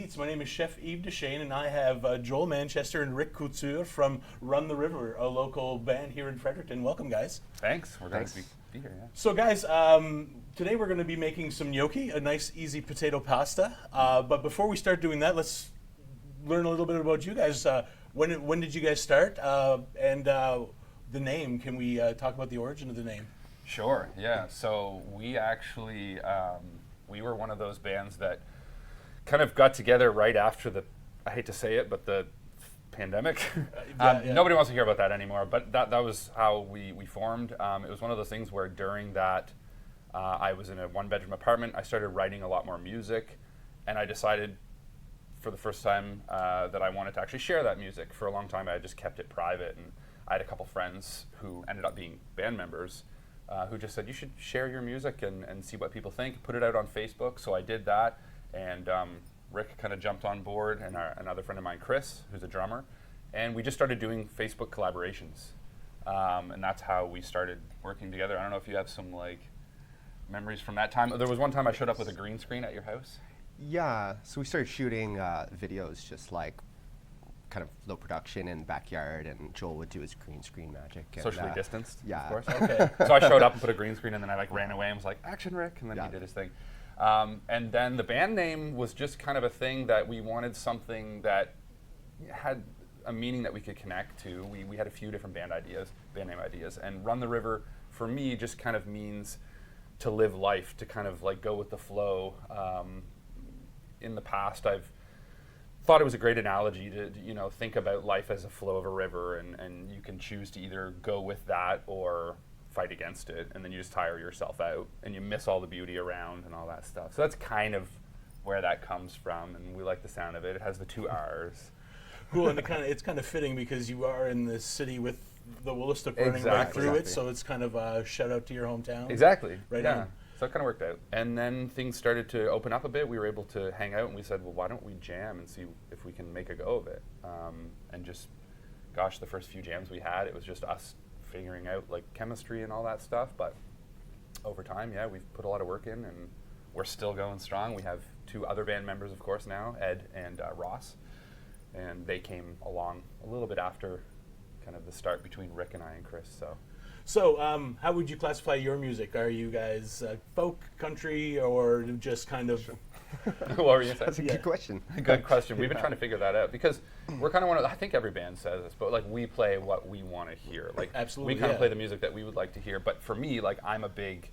Eats. My name is Chef Yves Dechaine, and I have Joel Manchester and Rick Couture from Run the River, a local band here in Fredericton. Welcome, guys. Thanks. We're glad to be here. Yeah. So, guys, today we're going to be making some gnocchi, a nice, easy potato pasta. But before we start doing that, let's learn a little bit about you guys. When did you guys start? And the name, can we talk about the origin of the name? Sure, yeah. So we actually, we were one of those bands that kind of got together right after the, I hate to say it, but the pandemic. Nobody wants to hear about that anymore, but that was how we formed. It was one of those things where during that, I was in a one-bedroom apartment. I started writing a lot more music, and I decided for the first time that I wanted to actually share that music. For a long time, I just kept it private, and I had a couple friends who ended up being band members who just said, you should share your music and see what people think, put it out on Facebook. So I did that, and Rick kind of jumped on board, and another friend of mine, Chris, who's a drummer, and we just started doing Facebook collaborations. And that's how we started working together. I don't know if you have some like memories from that time. There was one time I showed up with a green screen at your house. Yeah, so we started shooting videos just like kind of low production in the backyard, and Joel would do his green screen magic. Socially distanced, yeah. Of course. Okay. So I showed up and put a green screen, and then I like ran away and was like, action Rick, and then he did his thing. And then the band name was just kind of a thing that we wanted something that had a meaning that we could connect to. We had a few different band name ideas, and Run the River for me just kind of means to live life, to kind of like go with the flow. In the past, I've thought it was a great analogy to think about life as a flow of a river, and you can choose to either go with that or fight against it, and then you just tire yourself out and you miss all the beauty around and all that stuff. So that's kind of where that comes from, and we like the sound of it. It has the two R's. Cool, and it's kind of fitting because you are in the city with the Woollistook running right through it, so it's kind of a shout out to your hometown. Exactly. Right yeah. on. So it kind of worked out. And then things started to open up a bit. We were able to hang out, and we said, well, why don't we jam and see if we can make a go of it? And just, gosh, the first few jams we had, it was just us figuring out like chemistry and all that stuff. But over time, yeah, we've put a lot of work in, and we're still going strong. We have two other band members, of course, now, Ed and Ross. And they came along a little bit after kind of the start between Rick and I and Chris. So, how would you classify your music? Are you guys folk, country, or just kind of? What were you saying? That's a good question. Good question. We've been trying to figure that out because we're kind of one of I think every band says this, but like we play what we want to hear. Like absolutely, we kind of play the music that we would like to hear. But for me, like I'm a big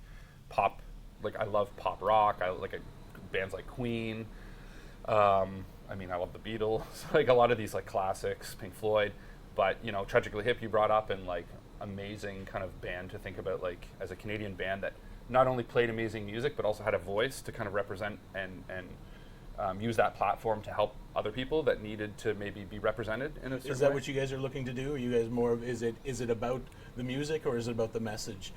pop. Like I love pop rock. I like bands like Queen. I love the Beatles. Like a lot of these like classics, Pink Floyd. But Tragically Hip you brought up, and like amazing kind of band to think about, like as a Canadian band that not only played amazing music but also had a voice to kind of represent and use that platform to help other people that needed to maybe be represented in a certain way. Is that what you guys are looking to do? Are you guys more of, is it about the music or is it about the message?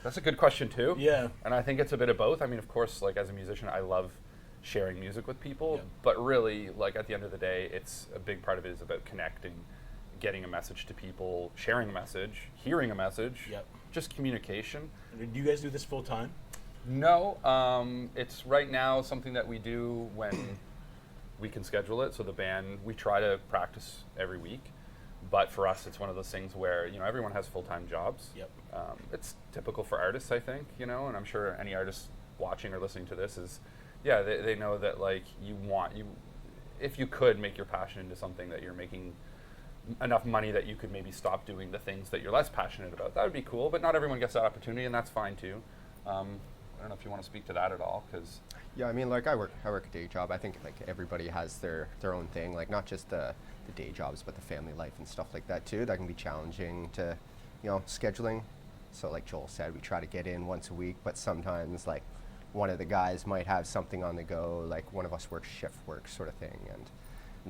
That's a good question too. Yeah. And I think it's a bit of both. I mean, of course, like as a musician, I love sharing music with people, but really, like at the end of the day, it's a big part of it is about connecting, getting a message to people, sharing a message, hearing a message, just communication. Do you guys do this full time? No, it's right now something that we do when we can schedule it. So the band, we try to practice every week, but for us, it's one of those things where everyone has full-time jobs. Yep. It's typical for artists, I think, and I'm sure any artist watching or listening to this is, they know that like if you could make your passion into something that you're making enough money that you could maybe stop doing the things that you're less passionate about. That would be cool, but not everyone gets that opportunity, and that's fine too. I don't know if you want to speak to that at all, because yeah, I mean, like I work a day job. I think like everybody has their own thing, like not just the day jobs, but the family life and stuff like that too. That can be challenging to, scheduling. So like Joel said, we try to get in once a week, but sometimes like one of the guys might have something on the go, like one of us works shift work sort of thing, and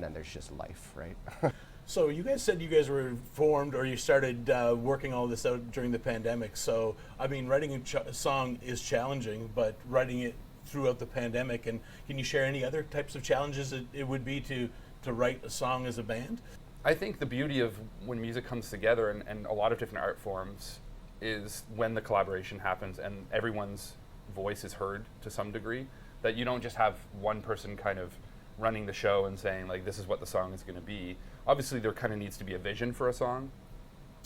then there's just life, right? So you guys said you guys were formed, or you started working all this out during the pandemic. So, I mean, writing a song is challenging, but writing it throughout the pandemic, and can you share any other types of challenges it would be to write a song as a band? I think the beauty of when music comes together and a lot of different art forms is when the collaboration happens and everyone's voice is heard to some degree, that you don't just have one person kind of running the show and saying like this is what the song is going to be. Obviously, there kind of needs to be a vision for a song,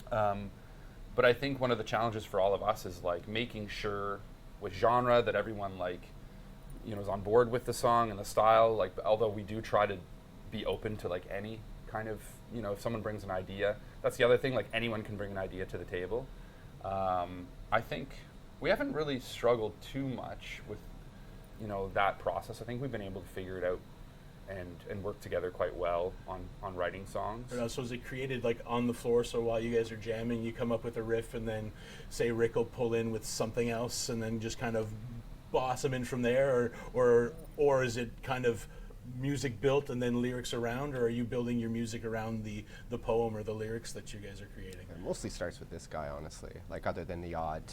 but I think one of the challenges for all of us is like making sure with genre that everyone like is on board with the song and the style. Like although we do try to be open to like any kind of if someone brings an idea, that's the other thing. Like anyone can bring an idea to the table. I think we haven't really struggled too much with that process. I think we've been able to figure it out and work together quite well on writing songs. So is it created like on the floor? So while you guys are jamming, you come up with a riff, and then say Rick will pull in with something else, and then just kind of boss them in from there, or is it kind of music built and then lyrics around, or are you building your music around the poem or the lyrics that you guys are creating? It mostly starts with this guy, honestly. Like other than the odd,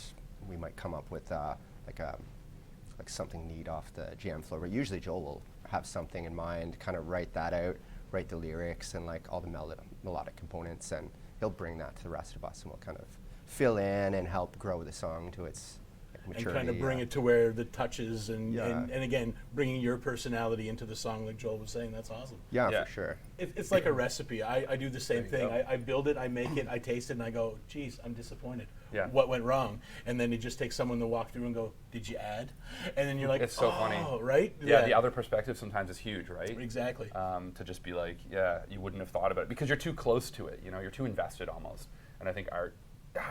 we might come up with like something neat off the jam floor, but usually Joel will have something in mind, kind of write that out, write the lyrics and like all the melodic components, and he'll bring that to the rest of us, and we'll kind of fill in and help grow the song to its maturity. And kind of bring it to where the touches and again, bringing your personality into the song, like Joel was saying. That's awesome. Yeah, for sure. It's like a recipe. I do the same thing. I build it, I make it, I taste it, and I go, geez, I'm disappointed. Yeah. What went wrong? And then it just takes someone to walk through and go, did you add? And then you're like, it's so funny. Right? Yeah, the other perspective sometimes is huge, right? Exactly. To just be like, yeah, you wouldn't have thought about it because you're too close to it. You're too invested almost. And I think art,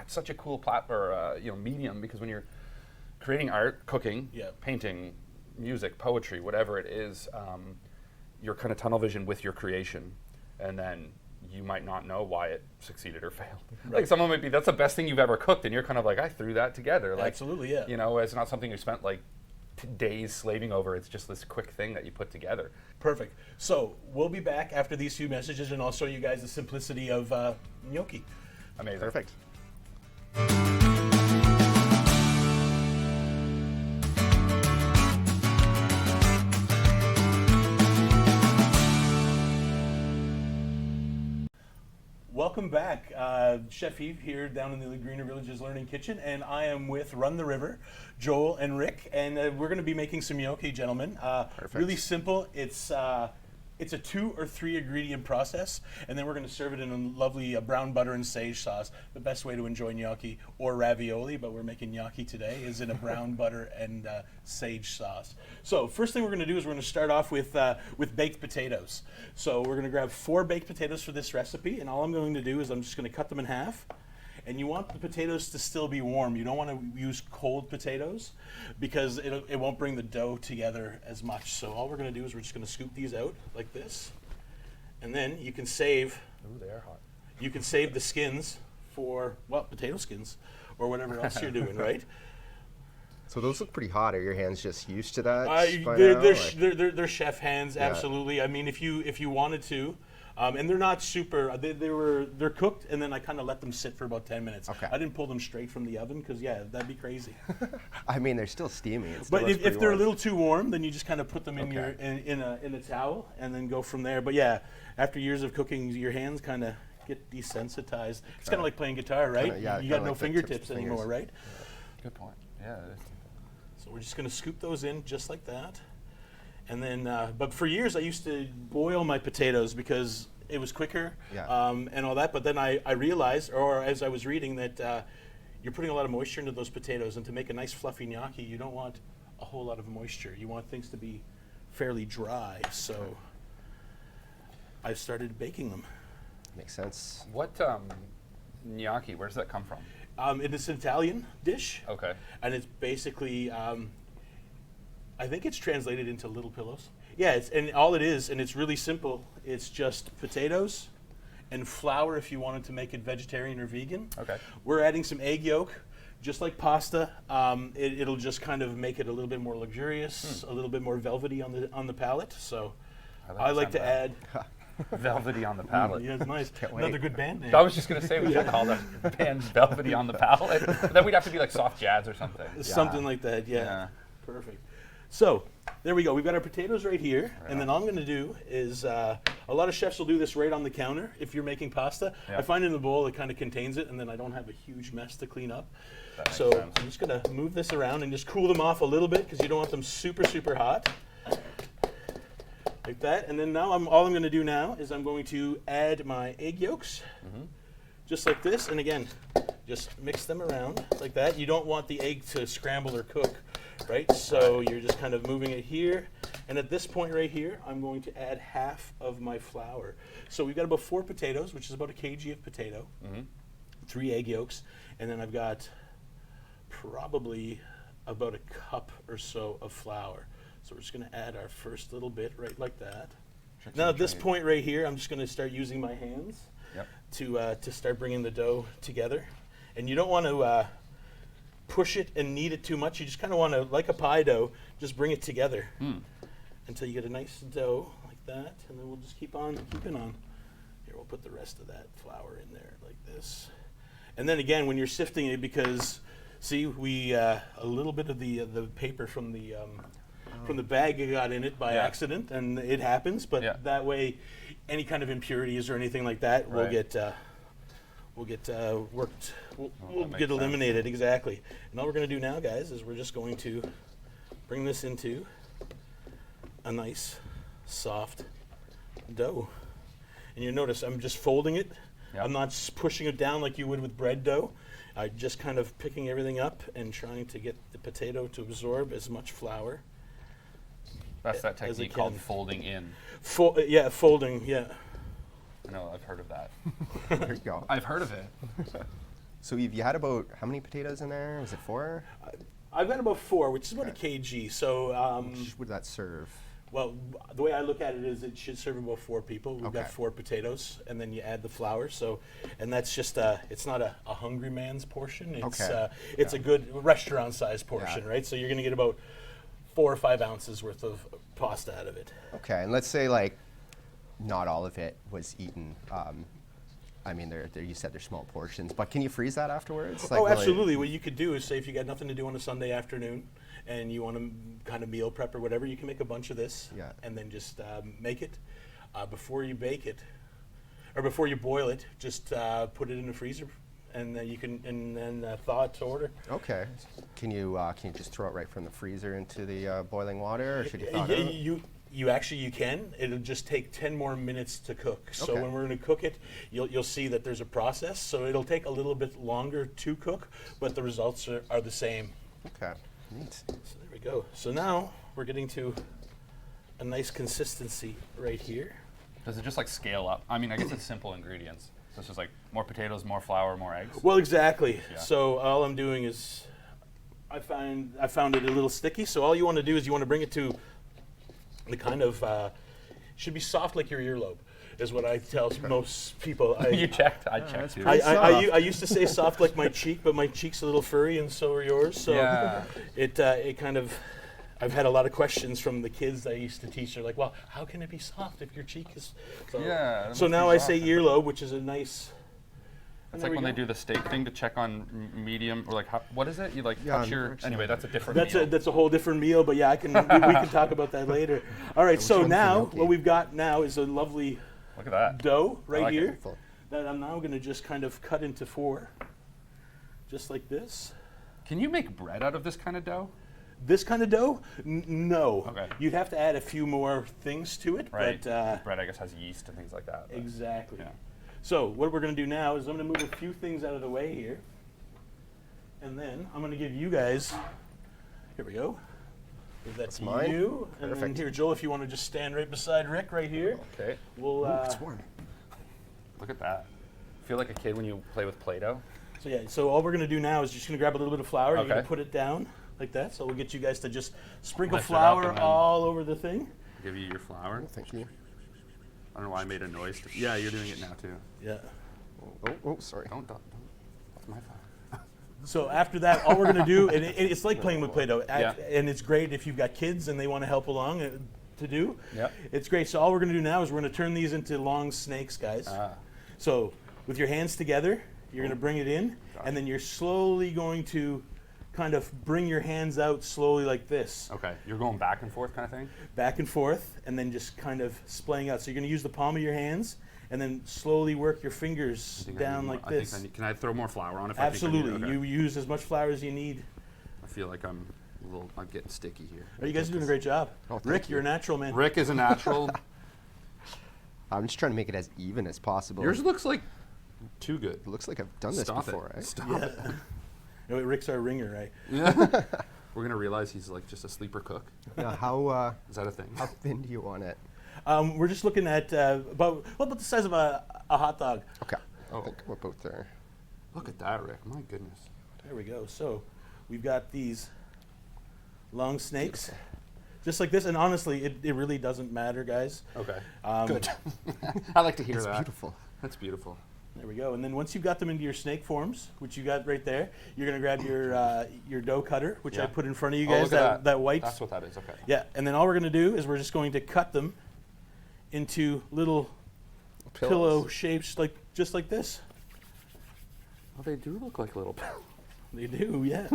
it's such a cool medium, because when you're creating art, cooking, painting, music, poetry, whatever it is, you're kind of tunnel vision with your creation, and then you might not know why it succeeded or failed. Right. Like someone might be, that's the best thing you've ever cooked, and you're kind of like, I threw that together. Like, absolutely, yeah. It's not something you spent like days slaving over. It's just this quick thing that you put together. Perfect. So we'll be back after these few messages, and I'll show you guys the simplicity of gnocchi. Amazing. Perfect. Welcome back. Chef Yves here down in the Greener Villages Learning Kitchen, and I am with Run the River, Joel and Rick, and we're going to be making some gnocchi, gentlemen. Really simple. It's a 2 or 3 ingredient process, and then we're going to serve it in a lovely brown butter and sage sauce. The best way to enjoy gnocchi or ravioli, but we're making gnocchi today, is in a brown butter and sage sauce. So first thing we're going to do is we're going to start off with baked potatoes. So we're going to grab 4 baked potatoes for this recipe, and all I'm going to do is I'm just going to cut them in half. And you want the potatoes to still be warm. You don't want to use cold potatoes because it won't bring the dough together as much. So all we're going to do is we're just going to scoop these out like this. And then you can save. Ooh, they are hot. You can save the skins for, potato skins or whatever else you're doing, right? So those look pretty hot. Are your hands just used to that? They're chef hands, absolutely. I mean, if you wanted to. And they're not super. They're cooked, and then I kind of let them sit for about 10 minutes. Okay. I didn't pull them straight from the oven because that'd be crazy. I mean, they're still steamy. But if they're a little too warm, then you just kind of put them in in a towel and then go from there. But yeah, after years of cooking, your hands kind of get desensitized. It's kind of like playing guitar, right? You got no fingertips anymore, right? Yeah. Good point. Yeah. So we're just going to scoop those in just like that. And then, but for years I used to boil my potatoes because it was quicker and all that. But then I realized, or as I was reading, that you're putting a lot of moisture into those potatoes. And to make a nice fluffy gnocchi, you don't want a whole lot of moisture. You want things to be fairly dry. So I started baking them. Makes sense. What gnocchi, where does that come from? It is an Italian dish. Okay. And it's basically... I think it's translated into little pillows. Yeah, and all it is, and it's really simple, it's just potatoes and flour if you wanted to make it vegetarian or vegan. Okay. We're adding some egg yolk, just like pasta. It'll just kind of make it a little bit more luxurious, a little bit more velvety on the palate. So I like to add... Velvety on the Palate. Yeah, it's nice. Another good band name. I was just going to say we should call the band Velvety on the Palate. But then we'd have to be like soft jazz or something. Something like that, yeah. Perfect. So there we go. We've got our potatoes right here, and then all I'm going to do is a lot of chefs will do this right on the counter if you're making pasta. I find in the bowl it kind of contains it, and then I don't have a huge mess to clean up. So I'm just going to move this around and just cool them off a little bit because you don't want them super, super hot. like that. And then now all I'm going to do now is I'm going to add my egg yolks, just like this. And again, just mix them around like that. You don't want the egg to scramble or cook, right? So you're just kind of moving it here. And at this point right here, I'm going to add half of my flour. So we've got about 4 potatoes, which is about a kg of potato, 3 egg yolks, and then I've got probably about a cup or so of flour. So we're just going to add our first little bit right like that. Now at this point right here, I'm just going to start using my hands to start bringing the dough together. And you don't want to push it and knead it too much. You just kind of want to, like a pie dough, just bring it together until you get a nice dough like that. And then we'll just keep on keeping on. Here, we'll put the rest of that flour in there like this. And then again, when you're sifting it, because see, we a little bit of the paper from the bag got in it by accident, and it happens. But that way, any kind of impurities or anything like that will get worked. We'll get eliminated exactly. And all we're going to do now, guys, is we're just going to bring this into a nice, soft dough. And you notice I'm just folding it. I'm not pushing it down like you would with bread dough. I'm just kind of picking everything up and trying to get the potato to absorb as much flour. That's that technique called folding in. Folding, yeah. I know, I've heard of that. There you go. I've heard of it. So you had about how many potatoes in there? Was it 4? I've got about 4, which is about a kg. So Which would that serve? well, the way I look at it is it should serve about 4 people. We've got 4 potatoes, and then you add the flour. So, and that's just it's not a hungry man's portion. It's a good restaurant-sized portion, right? So you're going to get about 4 or 5 ounces worth of pasta out of it. Okay, and let's say like not all of it was eaten. I mean, you said they're small portions, but can you freeze that afterwards? Like, absolutely. What you could do is say if you got nothing to do on a Sunday afternoon and you want to kind of meal prep or whatever, you can make a bunch of this and then just make it. Before you bake it, or before you boil it, just put it in the freezer and you can then thaw it to order. Okay. Can you just throw it right from the freezer into the boiling water, or should you thaw it out? You can. It'll just take 10 more minutes to cook. So when we're going to cook it, you'll see that there's a process. So it'll take a little bit longer to cook, but the results are the same. Okay, neat. So there we go. So now we're getting to a nice consistency right here. Does it just like scale up? I mean, I guess it's simple ingredients. So it's just like more potatoes, more flour, more eggs. Well, exactly. Yeah. So all I'm doing is I found it a little sticky. So all you want to do is you want to bring it to the kind of should be soft like your earlobe, is what I tell most people. You checked? I checked too. I used to say soft like my cheek, but my cheek's a little furry, and so are yours. So it kind of. I've had a lot of questions from the kids I used to teach. They're like, "Well, how can it be soft if your cheek is?" So, so now I say earlobe, which is a nice. It's like when they do the steak thing to check on medium, or like, what is it? You like touch your. Anyway, that's a different meal. That's a whole different meal, but yeah, we can talk about that later. All right, so now what we've got now is a lovely look at that dough right here that I'm now going to just kind of cut into 4, just like this. Can you make bread out of this kind of dough? This kind of dough? No. Okay. You'd have to add a few more things to it. Right. But, bread, I guess, has yeast and things like that. Exactly. Yeah. So what we're going to do now is I'm going to move a few things out of the way here. And then I'm going to give you guys, here we go. That's mine. You. And Perfect. then here, Joel, if you want to just stand right beside Rick right here. Okay. We'll, it's warm. Look at that. Feel like a kid when you play with Play-Doh. So yeah, so all we're going to do now is just going to grab a little bit of flour. Okay. You're going to put it down like that. So we'll get you guys to just sprinkle Lift it up flour and then all over the thing. Give you your flour. Oh, thank you. I don't know why I made a noise. Yeah, you're doing it now too. Yeah. Oh, sorry. Don't. That's my fault. So after that, all we're going to do, and it's like playing with Play-Doh, Yeah. and it's great if you've got kids and they want to help along to do. Yeah. It's great. So all we're going to do now is we're going to turn these into long snakes, guys. So with your hands together, you're going to bring it in, and then you're slowly going to kind of bring your hands out slowly like this. Okay, you're going back and forth kind of thing? Back and forth, and then just kind of splaying out. So you're going to use the palm of your hands, and then slowly work your fingers down like this. Can I throw more flour on if Absolutely. I think I need? Okay. You use as much flour as you need. I feel like I'm I'm getting sticky here. Are you guys doing a great job? Oh, thank Rick, you. you're a natural, man. Rick is a natural. I'm just trying to make it as even as possible. Yours looks like too good. It looks like I've done this Stop before, it. right? Stop Yeah. it. No, Rick's our ringer, right? Yeah. We're gonna realize he's like just a sleeper cook. Now, how Is that a thing? how thin do you want it? We're just looking at about the size of a hot dog. Okay. Oh. I think we're both there. Look at that, Rick. My goodness. There we go. So we've got these long snakes, just like this. And honestly, it really doesn't matter, guys. Okay. Good. I like to hear It's that. beautiful. That's beautiful. There we go. And then once you've got them into your snake forms, which you got right there, you're gonna grab your dough cutter, which I Yeah. put in front of you Oh, guys. look at that white. That's what that is. Okay. Yeah. And then all we're gonna do is we're just going to cut them into little pillow shapes, just like this. Well, they do look like little pillows. They do, yeah.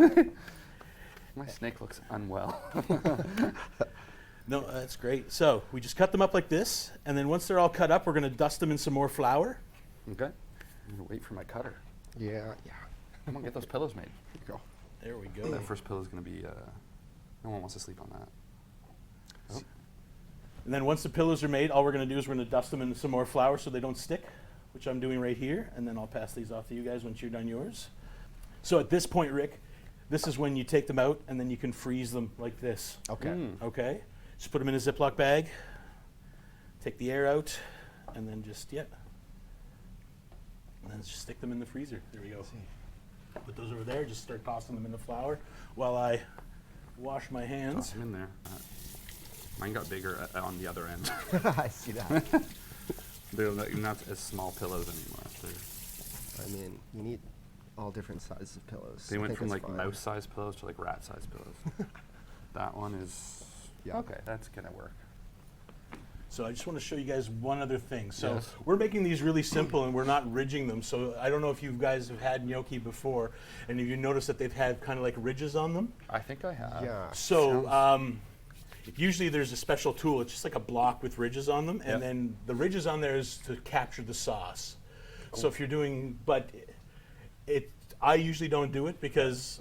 My snake looks unwell. No, that's great. So we just cut them up like this, and then once they're all cut up, we're gonna dust them in some more flour. Okay. I'm gonna wait for my cutter. Yeah. Come on, get those pillows made. Here you go. There we go. That first pillow is gonna be. No one wants to sleep on that. Oh. And then once the pillows are made, all we're gonna do is we're gonna dust them in some more flour so they don't stick, which I'm doing right here, and then I'll pass these off to you guys once you're done yours. So at this point, Rick, this is when you take them out, and then you can freeze them like this. Okay. Okay? Just put them in a Ziploc bag, take the air out, and then just, and then just stick them in the freezer. There we go. Put those over there, just start tossing them in the flour while I wash my Toss hands. them in there. Mine got bigger on the other end. I see that. They're not as small pillows anymore. I mean, you need all different sizes of pillows. They I went think from that's like fine. mouse-sized pillows to like rat-sized pillows. That one is Yeah. okay. That's gonna work. So I just want to show you guys one other thing. So Yes. we're making these really simple and we're not ridging them. So I don't know if you guys have had gnocchi before and if you notice that they've had kind of like ridges on them. I think I have. Yeah. So usually there's a special tool. It's just like a block with ridges on them. And Yep. then the ridges on there is to capture the sauce. So if you're doing, I usually don't do it because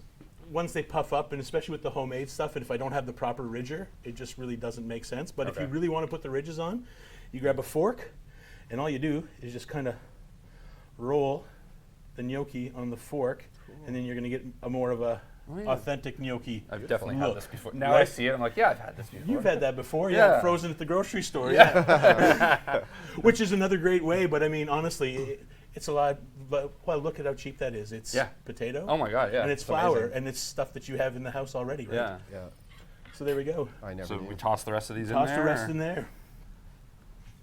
once they puff up, and especially with the homemade stuff, and if I don't have the proper ridger, it just really doesn't make sense. But if you Okay. really want to put the ridges on, you grab a fork, and all you do is just kind of roll the gnocchi on the fork, and then you're going to get a more of a Oh, yeah. authentic gnocchi. I've definitely look, had this before. Now I right? see it. I'm like, yeah, I've had this before. You've had that before, Yeah. frozen at the grocery store, yeah. Which is another great way, but I mean, honestly, it's a lot, but well, look at how cheap that is. It's Yeah. potato. Oh my god, yeah. And it's flour, amazing. and it's stuff that you have in the house already, right? Yeah. Yeah. So there we go. I never So knew. we toss the rest of these Toss in there. the rest or- in there.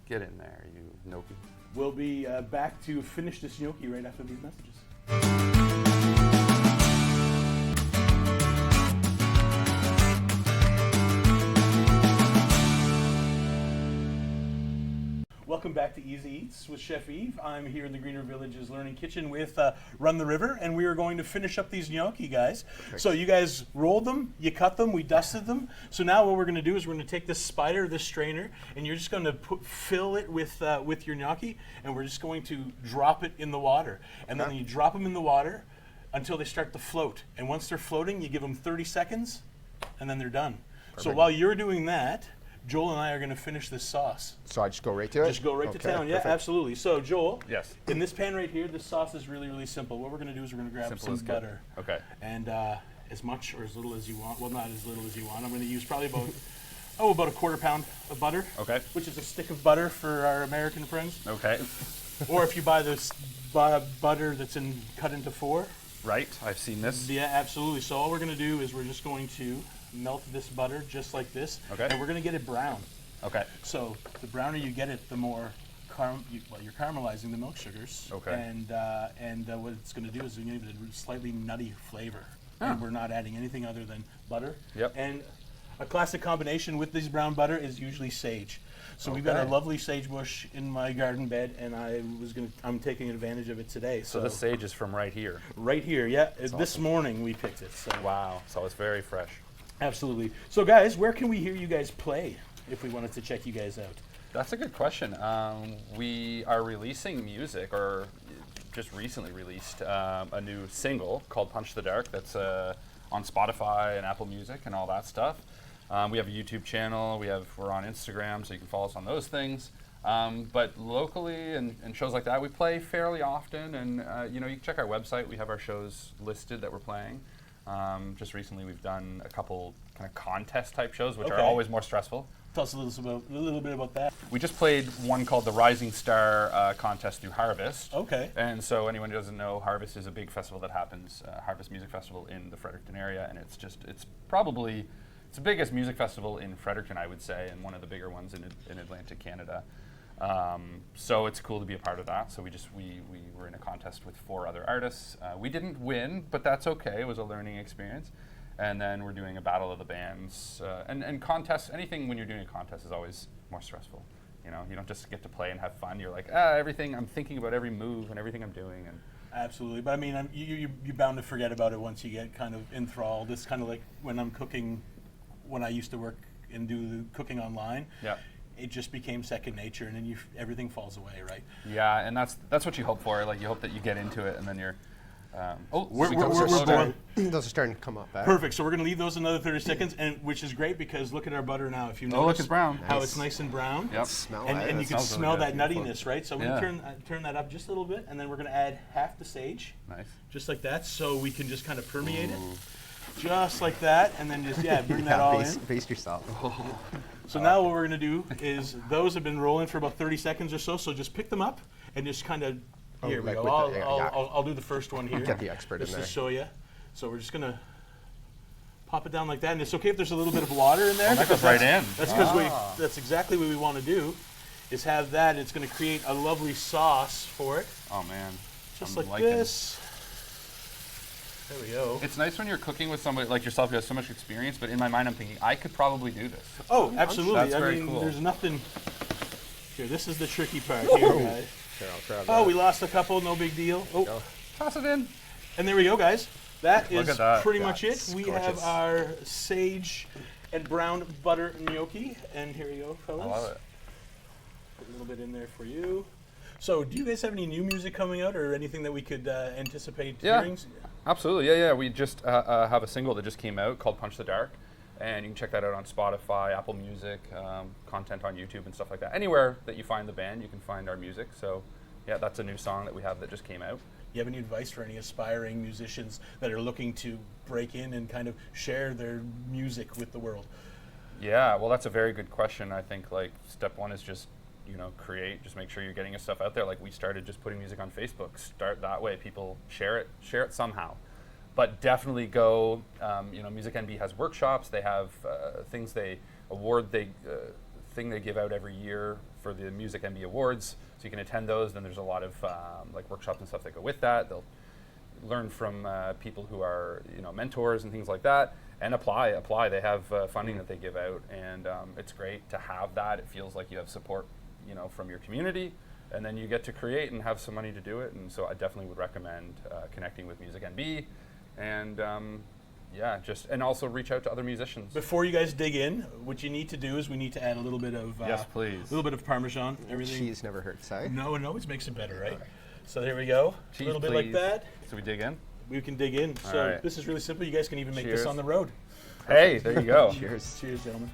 Get in there, you gnocchi. We'll be back to finish this gnocchi right after these messages. Welcome back to Easy Eats with Chef Yves. I'm here in the Greener Villages Learning Kitchen with Run the River, and we are going to finish up these gnocchi, guys. So you guys rolled them, you cut them, we dusted them. So now what we're going to do is we're going to take this spider, this strainer, and you're just going to fill it with your gnocchi, and we're just going to drop it in the water. And then you drop them in the water until they start to float. And once they're floating, you give them 30 seconds, and then they're done. So Perfect. while you're doing that, Joel and I are going to finish this sauce. So I just go right to it? Just go right to Okay, town. Yeah, perfect. absolutely. So, Joel, Yes. in this pan right here, this sauce is really, really simple. What we're going to do is we're going to grab Simple some is good. butter. Okay. And as much or as little as you want. Well, not as little as you want. I'm going to use probably about a quarter pound of butter. Okay. Which is a stick of butter for our American friends. Okay. Or if you buy this butter that's cut into 4. Right. I've seen this. Yeah, absolutely. So all we're going to do is we're just going to melt this butter just like this. Okay. And we're going to get it brown. Okay. So the browner you get it, the more you're caramelizing the milk sugars. Okay. And what it's going to do is you're going to give it a slightly nutty flavor. And we're not adding anything other than butter. Yep. And a classic combination with this brown butter is usually sage. So we've got a Okay. lovely sage bush in my garden bed, and I'm taking advantage of it today. So the sage is from right here. right here, yeah. This awesome. morning we picked it. So Wow. So it's very fresh. absolutely. So guys, where can we hear you guys play if we wanted to check you guys out? That's a good question. We are releasing music, or just recently released a new single called "Punch the Dark." That's on Spotify and Apple Music and all that stuff. We have a YouTube channel. We're on Instagram, so you can follow us on those things. But locally and shows like that, we play fairly often. And you can check our website. We have our shows listed that we're playing. Just recently, we've done a couple kind of contest type shows, which are always more stressful. Tell us a little bit about that. We just played one called the Rising Star contest through Harvest. Okay. And so anyone who doesn't know, Harvest is a big festival that happens, Harvest Music Festival in the Fredericton area, and it's the biggest music festival in Fredericton, I would say, and one of the bigger ones in Atlantic Canada. So it's cool to be a part of that. So we were in a contest with 4 other artists. We didn't win, but that's okay. It was a learning experience. And then we're doing a battle of the bands. And contests, anything when you're doing a contest is always more stressful. You don't just get to play and have fun. You're like, everything, I'm thinking about every move and everything I'm doing. And absolutely. But I mean, you're bound to forget about it once you get kind of enthralled. It's kind of like when I'm cooking, when I used to work and do the cooking online. Yeah. It just became second nature, and then everything falls away, right? Yeah, and that's what you hope for. Like, you hope that you get into it, and then you're. We're going. Those are starting to come up. Perfect. So we're going to leave those another 30 seconds, and which is great because look at our butter now. If you notice, look, it's brown. How it's nice and brown. Yep. And you can smell really that nuttiness, right? So we're going to turn that up just a little bit, and then we're going to add half the sage. Nice. Just like that, so we can just kind of permeate it. Just like that, and then just bring that all in. Baste yourself. So now what we're going to do is those have been rolling for about 30 seconds or so. So just pick them up and just kind of. Here we go. I'll do the first one here. Get the expert in there. Just to show you. So we're just going to pop it down like that, and it's okay if there's a little bit of water in there. That goes right in. That's because that's exactly what we want to do. Is have that. It's going to create a lovely sauce for it. Oh man. Just like this. There we go. It's nice when you're cooking with somebody like yourself who has so much experience, but in my mind I'm thinking, I could probably do this. Oh, absolutely. That's very cool. There's nothing. Here, this is the tricky part here, guys. Here, I'll grab that. We lost a couple, no big deal. Oh, toss it in. And there we go, guys. That is pretty much it. It's we gorgeous. have our sage and brown butter gnocchi. And here you go, fellas. I love it. Put a little bit in there for you. So, do you guys have any new music coming out or anything that we could anticipate hearing? Absolutely, yeah. We just have a single that just came out called Punch the Dark, and you can check that out on Spotify, Apple Music, content on YouTube and stuff like that. Anywhere that you find the band, you can find our music. So, yeah, that's a new song that we have that just came out. You have any advice for any aspiring musicians that are looking to break in and kind of share their music with the world? Yeah, well, that's a very good question. I think, like, step one is just create, just make sure you're getting your stuff out there. Like, we started just putting music on Facebook. Start that way. People share it somehow. But definitely go, Music NB has workshops. They have things thing they give out every year for the Music NB Awards. So you can attend those. Then there's a lot of workshops and stuff that go with that. They'll learn from people who are, mentors and things like that, and apply. They have funding that they give out, and it's great to have that. It feels like you have support from your community, and then you get to create and have some money to do it. And so I definitely would recommend connecting with Music NB, and and also reach out to other musicians. Before you guys dig in, what you need to do is we need to add a little bit of yes, please, a little bit of Parmesan. Everything. Cheese never hurts, eh? No, it always makes it better, right? So there we go. Cheese, a little bit please. like that. So we dig in. We can dig in. All So right. this is really simple. You guys can even make Cheers. this on the road. Hey, there you go. Cheers. Cheers, gentlemen.